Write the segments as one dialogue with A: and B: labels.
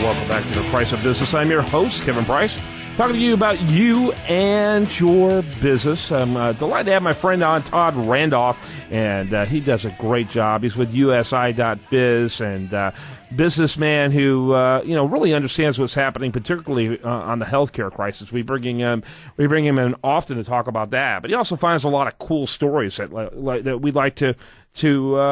A: Welcome back to the Price of Business. I'm your host, Kevin Price, talking to you about you and your business. I'm delighted to have my friend on, Todd Randolph, and he does a great job. He's with USI.biz and businessman who really understands what's happening, particularly on the healthcare crisis. We bring him in often to talk about that, but he also finds a lot of cool stories that we'd like to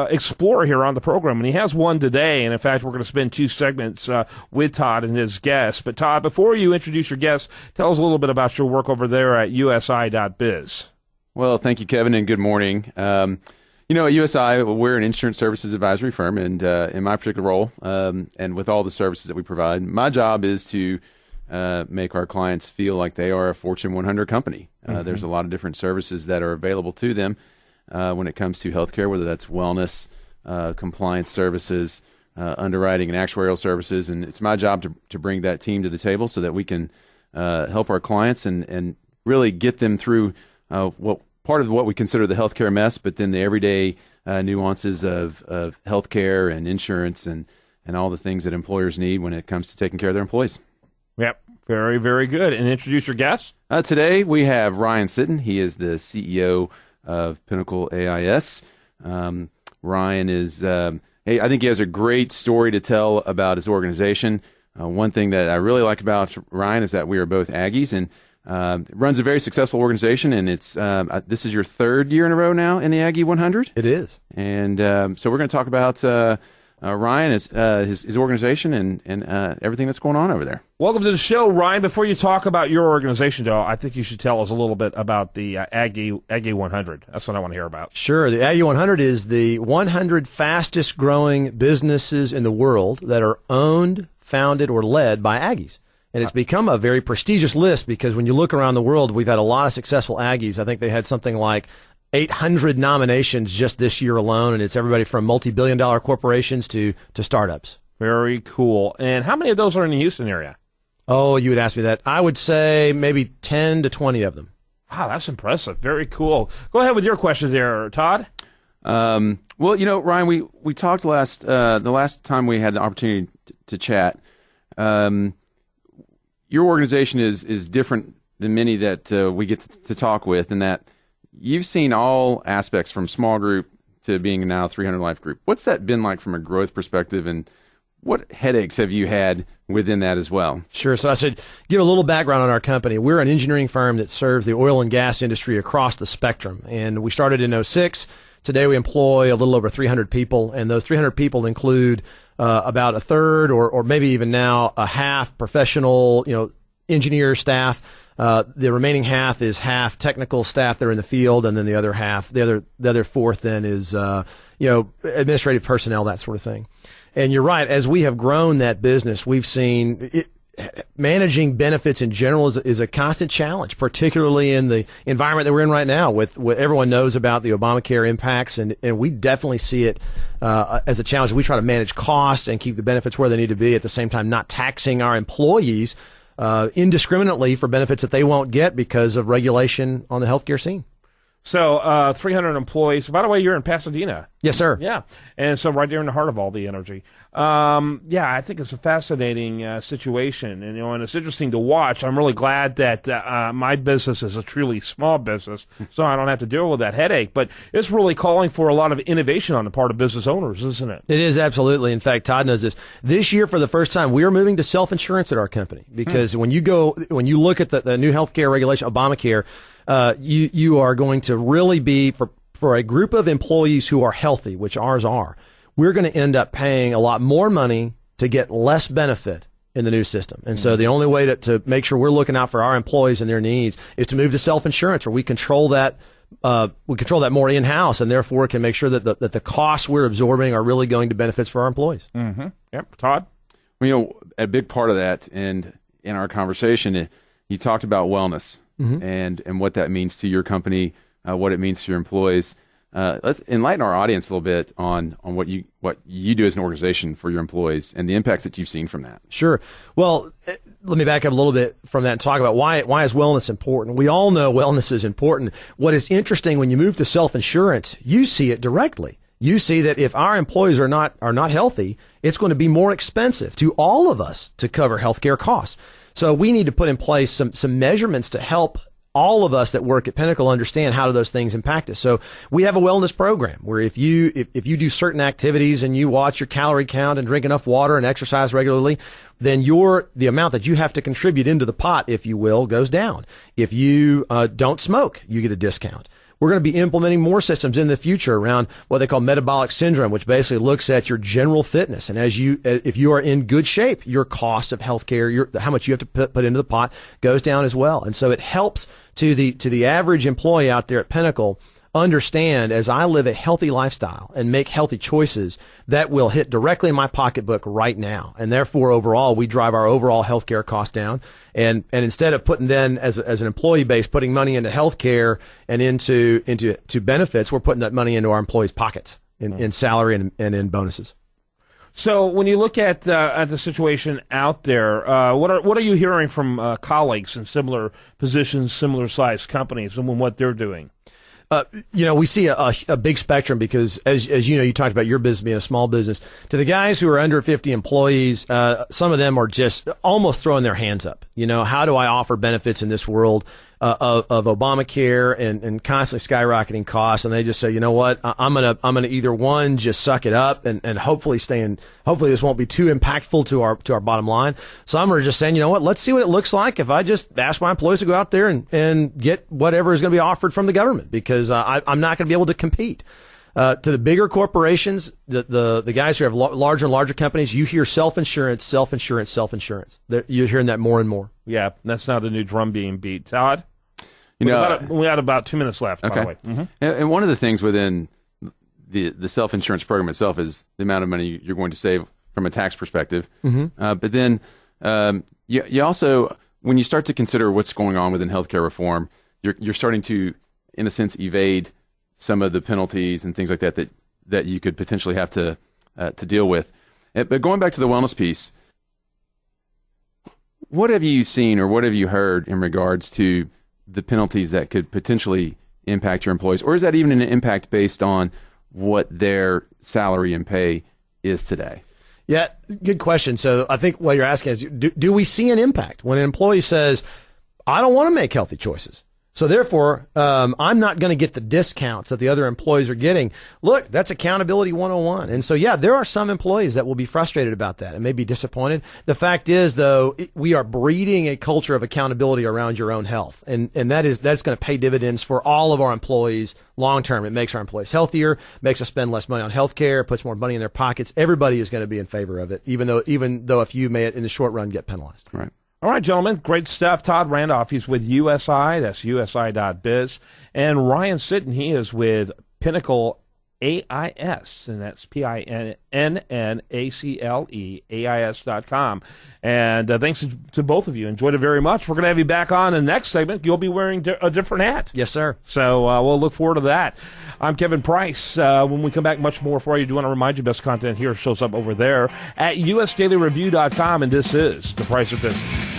A: explore here on the program, and he has one today. And in fact, we're going to spend two segments with Todd and his guests. But Todd, before you introduce your guests, tell us a little bit about your work over there at USI.biz.
B: Well, thank you, Kevin, and good morning. At USI, we're an insurance services advisory firm, and in my particular role, and with all the services that we provide, my job is to make our clients feel like they are a Fortune 100 company. There's a lot of different services that are available to them when it comes to healthcare, whether that's wellness, compliance services, underwriting and actuarial services, and it's my job to bring that team to the table so that we can help our clients and really get them through part of what we consider the healthcare mess, but then the everyday nuances of healthcare and insurance and all the things that employers need when it comes to taking care of their employees.
A: Yep, very, very good. And introduce your guests.
B: Today we have Ryan Sitton. He is the CEO of Pinnacle AIS. Ryan is, I think he has a great story to tell about his organization. One thing that I really like about Ryan is that we are both Aggies, and runs a very successful organization, and it's this is your third year in a row now in the Aggie 100.
C: It is,
B: and so we're going to talk about Ryan, his organization, and everything that's going on over there.
A: Welcome to the show, Ryan. Before you talk about your organization, though, I think you should tell us a little bit about the Aggie 100. That's what I want to hear about.
C: Sure. The Aggie 100 is the 100 fastest growing businesses in the world that are owned, founded, or led by Aggies. And it's become a very prestigious list because when you look around the world, we've had a lot of successful Aggies. I think they had something like 800 nominations just this year alone, and it's everybody from multi-billion-dollar corporations to startups.
A: Very cool. And how many of those are in the Houston area?
C: Oh, you would ask me that. I would say maybe 10 to 20 of them.
A: Wow, that's impressive. Very cool. Go ahead with your question there, Todd.
B: Well, Ryan, we talked the last time we had the opportunity to chat. Your organization is different than many that we get to talk with, in that you've seen all aspects from small group to being now 300 life group. What's that been like from a growth perspective, and what headaches have you had within that as well?
C: Sure. So I should give a little background on our company. We're an engineering firm that serves the oil and gas industry across the spectrum, and we started in 2006. Today we employ a little over 300 people, and those 300 people include about a third or maybe even now a half professional, engineer staff. The remaining half is half technical staff that are in the field, and then the other fourth then is, administrative personnel, that sort of thing. And you're right, as we have grown that business, we've seen managing benefits in general is a constant challenge, particularly in the environment that we're in right now with everyone knows about the Obamacare impacts, and we definitely see it as a challenge. We try to manage costs and keep the benefits where they need to be, at the same time not taxing our employees indiscriminately for benefits that they won't get because of regulation on the healthcare scene.
A: So 300 employees. By the way, you're in Pasadena.
C: Yes, sir.
A: Yeah. And so right there in the heart of all the energy. I think it's a fascinating situation, and it's interesting to watch. I'm really glad that my business is a truly small business, so I don't have to deal with that headache. But it's really calling for a lot of innovation on the part of business owners, isn't it?
C: It is, absolutely. In fact, Todd knows this. This year, for the first time, we are moving to self-insurance at our company, because when you look at the new healthcare regulation, Obamacare, you are going to really be, for a group of employees who are healthy, which ours are, we're going to end up paying a lot more money to get less benefit in the new system. And so the only way to make sure we're looking out for our employees and their needs is to move to self-insurance, where we control that more in-house, and therefore can make sure that the costs we're absorbing are really going to benefits for our employees.
A: Mm-hmm. Yep. Todd?
B: Well, a big part of that, and in our conversation, you talked about wellness and what that means to your company, what it means to your employees. Let's enlighten our audience a little bit on what you do as an organization for your employees and the impacts that you've seen from that.
C: Sure. Well, let me back up a little bit from that and talk about why is wellness important. We all know wellness is important. What is interesting, when you move to self-insurance, you see it directly. you see that if our employees are not healthy, it's going to be more expensive to all of us to cover healthcare costs. So we need to put in place some measurements to help all of us that work at Pinnacle understand how do those things impact us. So we have a wellness program where if you do certain activities and you watch your calorie count and drink enough water and exercise regularly, then the amount that you have to contribute into the pot, if you will, goes down. If you don't smoke, you get a discount. We're going to be implementing more systems in the future around what they call metabolic syndrome, which basically looks at your general fitness. And if you are in good shape, your cost of healthcare, how much you have to put into the pot goes down as well. And so it helps to the average employee out there at Pinnacle understand, as I live a healthy lifestyle and make healthy choices, that will hit directly in my pocketbook right now. And therefore, overall, we drive our overall healthcare costs down. And instead of putting then as an employee base, putting money into healthcare and into benefits, we're putting that money into our employees' pockets in salary and in bonuses.
A: So when you look at the situation out there, what are you hearing from colleagues in similar positions, similar sized companies, and what they're doing?
C: We see a big spectrum because, as you know, you talked about your business being a small business. To the guys who are under 50 employees, some of them are just almost throwing their hands up. How do I offer benefits in this world of Obamacare and constantly skyrocketing costs? And they just say, you know what, I'm gonna either one, just suck it up and hopefully hopefully this won't be too impactful to our bottom line. Some are just saying, you know what, let's see what it looks like if I just ask my employees to go out there and get whatever is going to be offered from the government, because I'm not going to be able to compete. To the bigger corporations, the guys who have larger and larger companies, you hear self-insurance, self-insurance, self-insurance. You're hearing that more and more.
A: Yeah, that's now the new drum being beat. Todd? We had about 2 minutes left,
B: okay.
A: By the way. Mm-hmm.
B: And one of the things within the self-insurance program itself is the amount of money you're going to save from a tax perspective. Mm-hmm. But then you also, when you start to consider what's going on within healthcare reform, you're starting to, in a sense, evade some of the penalties and things like that you could potentially have to deal with. But going back to the wellness piece, what have you seen or what have you heard in regards to the penalties that could potentially impact your employees? Or is that even an impact based on what their salary and pay is today?
C: Yeah, good question. So I think what you're asking is, do we see an impact when an employee says, I don't want to make healthy choices, so therefore, I'm not going to get the discounts that the other employees are getting? Look, that's accountability 101. And so, yeah, there are some employees that will be frustrated about that and may be disappointed. The fact is, though, we are breeding a culture of accountability around your own health. And that's going to pay dividends for all of our employees long term. It makes our employees healthier, makes us spend less money on health care, puts more money in their pockets. Everybody is going to be in favor of it, even though a few may, in the short run, get penalized.
B: Right.
A: All right, gentlemen, great stuff. Todd Randolph, he's with USI, that's usi.biz. And Ryan Sitton, he is with Pinnacle AIS, and that's PINNACLE, AIS.com. And thanks to both of you. Enjoyed it very much. We're going to have you back on in the next segment. You'll be wearing a different hat.
C: Yes, sir.
A: So we'll look forward to that. I'm Kevin Price. When we come back, much more for you. I do want to remind you, best content here shows up over there at usdailyreview.com, and this is The Price of Business.